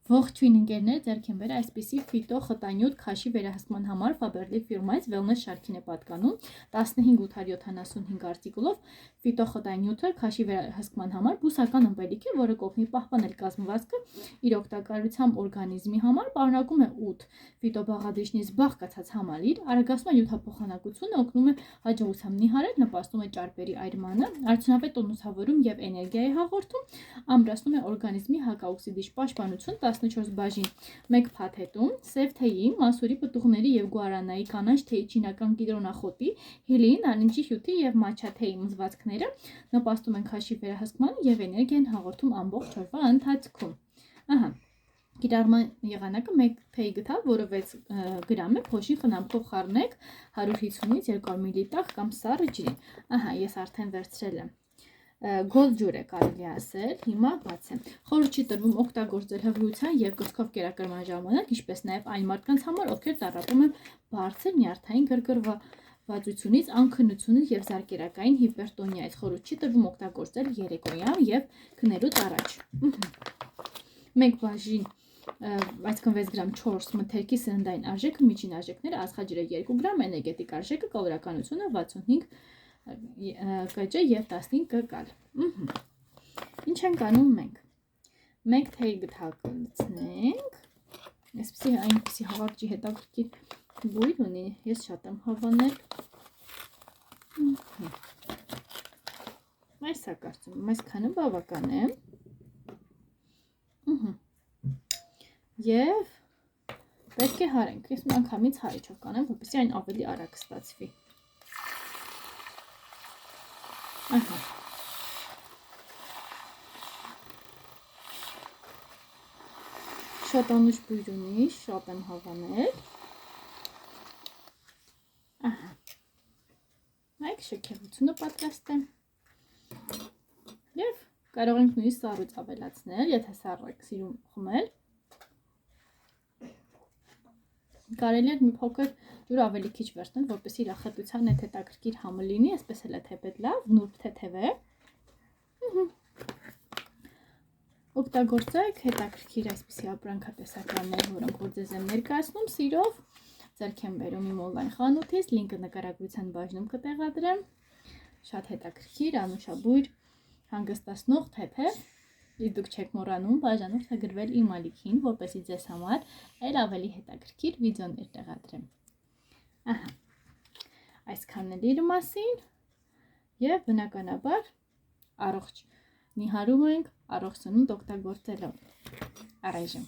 Ողջույն ընկերներ, ձեռք եմ բերել այսպիսի ֆիտոխտանյութ քաշի վերահսկման համար Faberlic ֆիրմայից Wellness շարքին է պատկանում 15875 արտիկուլով ֆիտոխտանյութը քաշի վերահսկման համար բուսական ըմպելիք է, որը կօգնի պահպանել կազմվածքը իր օգտակարությամբ օրգանիզմի համար, պարունակում է 8 ֆիտոբաղադրիչներից բաղկացած համալիր, արագացնում է նյութափոխանակությունը, օգնում է հաջողությամբ նիհարել, նպաստում է ճարպերի այրմանը, արդյունավետ տոնուսավորում եւ էներգիա է հաղորդում, ամրացնում է օրգանիզմի հակաօքսիդիչ պաշտպանություն 14 բաժին 1 փաթեթում, սև թեյի, մասուրի պտուղների եւ գուարանայի, կանաչ թեյի, չինական կիտրոնախոտի, հիլիի, նարինջի հյութի եւ մաչա թեյի մզվածքները նպաստում են քաշի վերահսկմանը եւ էներգիան հաղորդում ամբողջ օրվա ընթացքում։ Ահա Կիրառման եղանակը 1 թեյ գթալ, որը 6 գրամ է, փոշի խնամքով խառնեք 150-ից 200 մլ տաք կամ սառը ջրին։ Ահա, ես արդեն վերցրել եմ։ Գոլ ջուր է կարելի ասել, հիմա բացեմ։ Խորհուրդ չի տրվում օգտագործել հղիության եւ կրծքով կերակրման ժամանակ, ինչպես նաեւ այն մարդկանց համար, ովքեր տառապում են բարձր նյարդային գրգռվածությունից, անքնությունից եւ զարկերակային հիպերտոնիայից։ Խորհուրդ չի տրվում օգտագործել երեկոյան եւ քնելուց առաջ։ 1 բաժին այսինքն 6 գրամ 4 մթերքի սննդային արժեքը, միջին արժեքները աստղաջրը 2 գրամ, էներգետիկ արժեքը, կալորիականությունը 65 կջ եւ 15 կկալ։ Ինչ ենք անում մենք։ 1 թեյ գթալ կլցնենք։ Այսպեսի այնպեսի հավարժի հետաքրքիր բույր ունի, ես շատ եմ հավանել։ Այս է կարծում, այսքանը բավական է։ Եվ պետք է հարենք, ես անգամից հարիչով կանեմ, որպեսզի այն ավելի արագ ստացվի։ Ահա։ Շատ անուշ բույր ունի, շատ եմ հավանել։ Ահա։ Այդ շքեղությունը պատրաստ է։ Եվ կարող ենք նույնիսկ սառույց ավելացնել, եթե սառը եք սիրում խմել։ Կարելի է մի փոքր ջուր ավելի քիչ վերցնել, որպեսզի իր ախտության հետ հետաքրքիր համը լինի, այսպես էլ է թեպետ լավ, նուրբ թեթև է։ Օգտագործեք հետաքրքիր այսպիսի ապրանքատեսականներ, որոնք որ ձեզ եմ ներկայացնում սիրով, ձեռք եմ բերում իմ on-line խանութից, լինկը նկարագրության բաժնում կտեղադրեմ։ Շատ հետաքրքիր, անուշաբույր, հանգստացնող թեթև։ Դուք չեք մոռանում բաժանորդը գրվել իմ ալիքին, որպեսզի ձեզ համար էլ ավելի հետաքրքիր վիդեոներ տեղադրեմ։ Ահա։ Այսքանն էլ իր մասին եւ բնականաբար առողջ նիհարում ենք, առողջ սնունդ օգտագործելով։ Առայժմ